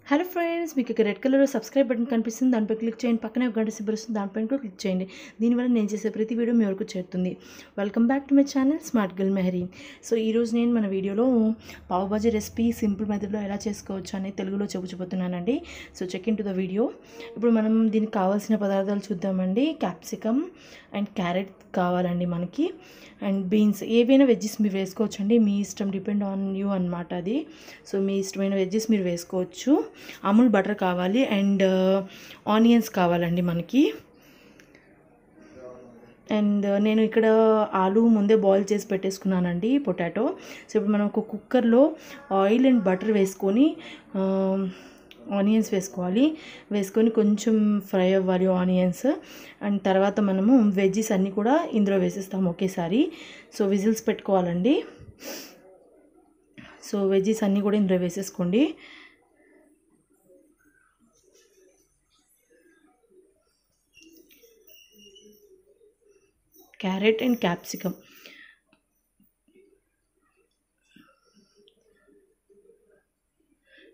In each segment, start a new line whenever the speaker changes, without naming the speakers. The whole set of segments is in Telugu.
హలో ఫ్రెండ్స్, మీకు ఇక్కడ రెడ్ కలర్లో సబ్స్క్రైబ్ బటన్ కనిపిస్తుంది. దానిపై క్లిక్ చేయండి. పక్కనే ఒక గంట సింబల్ వస్తుంది, దానిపైన కూడా క్లిక్ చేయండి. దీనివల్ల నేను చేసే ప్రతి వీడియో మీ వరకు చేరుతుంది. Welcome back to my channel smart girl Mehari. So ఈరోజు నేను మన వీడియోలో పావ్ భాజీ రెసిపీ సింపుల్ మెథడ్లో ఎలా చేసుకోవచ్చు అనేది తెలుగులో చెప్పబోతున్నానండి. So check in to the video. ఇప్పుడు మనం దీనికి కావాల్సిన పదార్థాలు చూద్దామండి. క్యాప్సికమ్ అండ్ క్యారెట్ కావాలండి మనకి, అండ్ బీన్స్. ఏవైనా వెజ్జెస్ మీరు వేసుకోవచ్చండి, మీ ఇష్టం, డిపెండ్ ఆన్ యూ అనమాట అది. సో మీ ఇష్టమైన వెజ్జెస్ మీరు వేసుకోవచ్చు. అమూల్ బటర్ కావాలి అండ్ ఆనియన్స్ కావాలండి మనకి. అండ్ నేను ఇక్కడ ఆలు ముందే బాయిల్ చేసి పెట్టేసుకున్నానండి, పొటాటో. సో ఇప్పుడు మనం ఒక కుక్కర్లో ఆయిల్ అండ్ బటర్ వేసుకొని ఆనియన్స్ వేసుకొని కొంచెం ఫ్రై అవ్వాలి ఆనియన్స్. అండ్ తర్వాత మనము వెజ్జెస్ అన్నీ కూడా ఇందులో వేసేస్తాము ఒకేసారి. సో విజిల్స్ పెట్టుకోవాలండి. సో వెజ్జెస్ అన్నీ కూడా ఇందులో వేసేసుకోండి. క్యారెట్ అండ్ క్యాప్సికమ్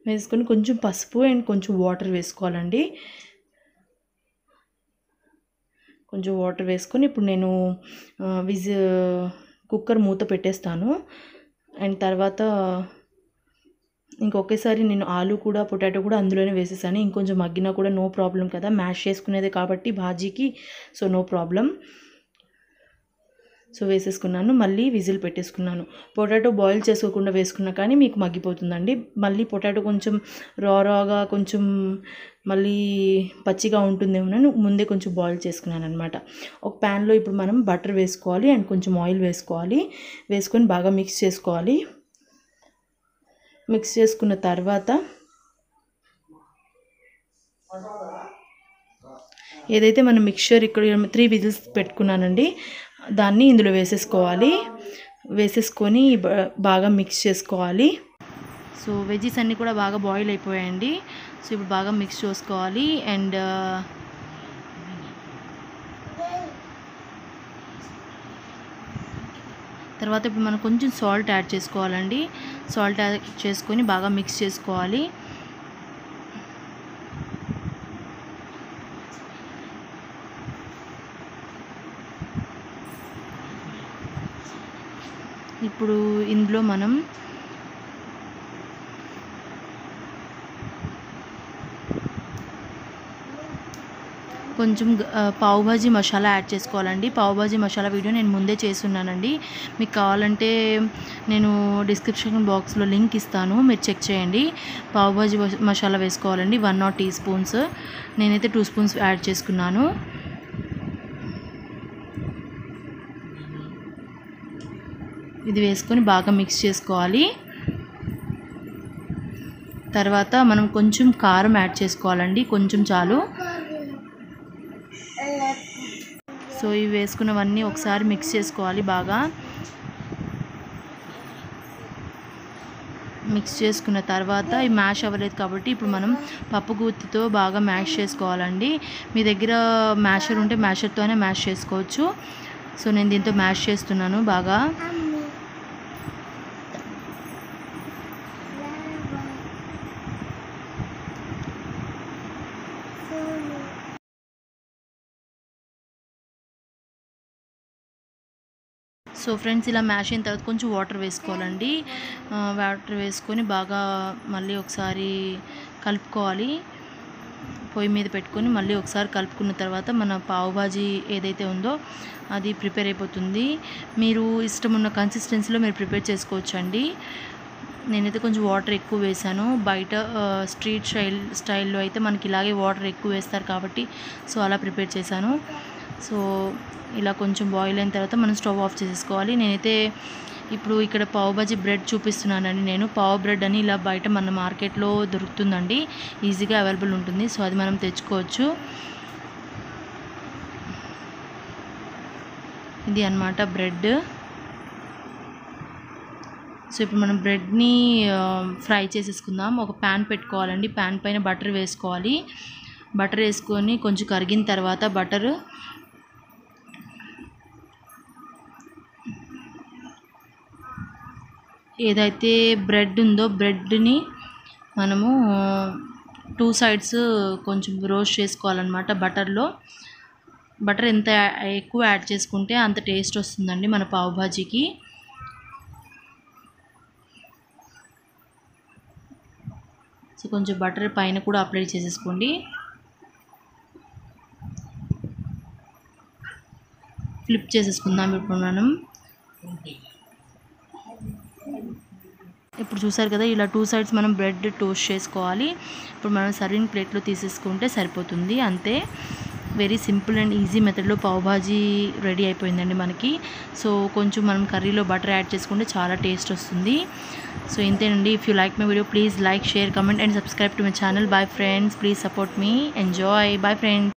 వేసుకొని కొంచెం పసుపు అండ్ కొంచెం వాటర్ వేసుకోవాలండి. కొంచెం వాటర్ వేసుకొని ఇప్పుడు నేను కుక్కర్ మూత పెట్టేస్తాను. అండ్ తర్వాత ఇంకొకేసారి నేను ఆలు కూడా పొటాటో కూడా అందులోనే వేసేసాను. ఇంకొంచెం మగ్గినా కూడా నో ప్రాబ్లం కదా, మ్యాష్ చేసుకునేదే కాబట్టి భాజీకి. So no problem. సో వేసేసుకున్నాను, మళ్ళీ విజిల్ పెట్టేసుకున్నాను. పొటాటో బాయిల్ చేసుకోకుండా వేసుకున్నా కానీ మీకు మగ్గిపోతుందండి. మళ్ళీ పొటాటో కొంచెం రాగా కొంచెం మళ్ళీ పచ్చిగా ఉంటుందేమోనని ముందే కొంచెం బాయిల్ చేసుకున్నాను అనమాట. ఒక ప్యాన్లో ఇప్పుడు మనం బటర్ వేసుకోవాలి అండ్ కొంచెం ఆయిల్ వేసుకొని బాగా మిక్స్ చేసుకోవాలి. మిక్స్ చేసుకున్న తర్వాత ఏదైతే మనం మిక్చర్ ఇక్కడ 3 విజిల్స్ పెట్టుకున్నానండి, దాన్ని ఇందులో వేసేసుకొని బాగా మిక్స్ చేసుకోవాలి. సో వెజ్జెస్ అన్నీ కూడా బాగా బాయిల్ అయిపోయాయండి. సో ఇప్పుడు బాగా మిక్స్ చేసుకోవాలి. అండ్ తర్వాత ఇప్పుడు మనం కొంచెం సాల్ట్ యాడ్ చేసుకోవాలండి. సాల్ట్ యాడ్ చేసుకొని బాగా మిక్స్ చేసుకోవాలి. ఇప్పుడు ఇందులో మనం కొంచెం పావ్ భాజీ మసాలా యాడ్ చేసుకోవాలండి. పావ్ భాజీ మసాలా వీడియో నేను ముందే చేస్తున్నానండి. మీకు కావాలంటే నేను డిస్క్రిప్షన్ బాక్స్లో లింక్ ఇస్తాను, మీరు చెక్ చేయండి. పావ్ భాజీ మసాలా వేసుకోవాలండి 1 టీ స్పూన్స్. నేనైతే 2 స్పూన్స్ యాడ్ చేసుకున్నాను. ఇది వేసుకొని బాగా మిక్స్ చేసుకోవాలి. తర్వాత మనం కొంచెం కారం యాడ్ చేసుకోవాలండి, కొంచెం చాలు. సో ఇవి వేసుకున్నవన్నీ ఒకసారి మిక్స్ చేసుకోవాలి. బాగా మిక్స్ చేసుకున్న తర్వాత ఇవి మ్యాష్ అవ్వలేదు కాబట్టి ఇప్పుడు మనం పప్పు గుత్తితో బాగా మ్యాష్ చేసుకోవాలండి. మీ దగ్గర మ్యాషర్ ఉంటే మ్యాషర్తోనే మ్యాష్ చేసుకోవచ్చు. సో నేను దీంతో మ్యాష్ చేస్తున్నాను బాగా. సో ఫ్రెండ్స్, ఇలా మ్యాష్ అయిన తర్వాత కొంచెం వాటర్ వేసుకోవాలండి. వాటర్ వేసుకొని బాగా మళ్ళీ ఒకసారి కలుపుకోవాలి. పొయ్యి మీద పెట్టుకొని మళ్ళీ ఒకసారి కలుపుకున్న తర్వాత మన పావ్ భాజీ ఏదైతే ఉందో అది ప్రిపేర్ అయిపోతుంది. మీరు ఇష్టం ఉన్న కన్సిస్టెన్సీలో మీరు ప్రిపేర్ చేసుకోవచ్చు అండి. నేనైతే కొంచెం వాటర్ ఎక్కువ వేసాను. బయట స్ట్రీట్ స్టైల్లో అయితే మనకి ఇలాగే వాటర్ ఎక్కువ వేస్తారు కాబట్టి సో అలా ప్రిపేర్ చేశాను. సో ఇలా కొంచెం బాయిల్ అయిన తర్వాత మనం స్టవ్ ఆఫ్ చేసేసుకోవాలి. నేనైతే ఇప్పుడు ఇక్కడ పావ్ భాజీ బ్రెడ్ చూపిస్తున్నానండి. నేను పావ్ బ్రెడ్ అని ఇలా బయట మన మార్కెట్లో దొరుకుతుందండి, ఈజీగా అవైలబుల్ ఉంటుంది. సో అది మనం తెచ్చుకోవచ్చు. ఇది అన్నమాట బ్రెడ్. సో ఇప్పుడు మనం బ్రెడ్ని ఫ్రై చేసేసుకుందాం. ఒక ప్యాన్ పెట్టుకోవాలండి. ప్యాన్ పైన బటర్ వేసుకోవాలి. బటర్ వేసుకొని కొంచెం కరిగిన తర్వాత బటర్ ఏదైతే బ్రెడ్ ఉందో బ్రెడ్ని మనము 2 సైడ్స్ కొంచెం రోస్ట్ చేసుకోవాలన్నమాట బటర్లో. బటర్ ఎంత ఎక్కువ యాడ్ చేసుకుంటే అంత టేస్ట్ వస్తుందండి మన పావ్ భాజీకి. సో కొంచెం బటర్ పైన కూడా అప్లై చేసేసుకోండి. ఫ్లిప్ చేసేసుకుందాం ఇప్పుడు మనం. ఇప్పుడు చూసారు కదా, ఇలా 2 సైడ్స్ మనం బ్రెడ్ టోస్ట్ చేసుకోవాలి. ఇప్పుడు మనం సర్వింగ్ ప్లేట్లో తీసేసుకుంటే సరిపోతుంది, అంతే. వెరీ సింపుల్ అండ్ ఈజీ మెథడ్లో పావ్ భాజీ రెడీ అయిపోయిందండి మనకి. సో కొంచెం మనం కర్రీలో బటర్ యాడ్ చేసుకుంటే చాలా టేస్ట్ వస్తుంది. సో ఇంతేనండి. If you like my video please like, share, comment and subscribe to my channel. Bye friends, please support me. Enjoy. Bye friends.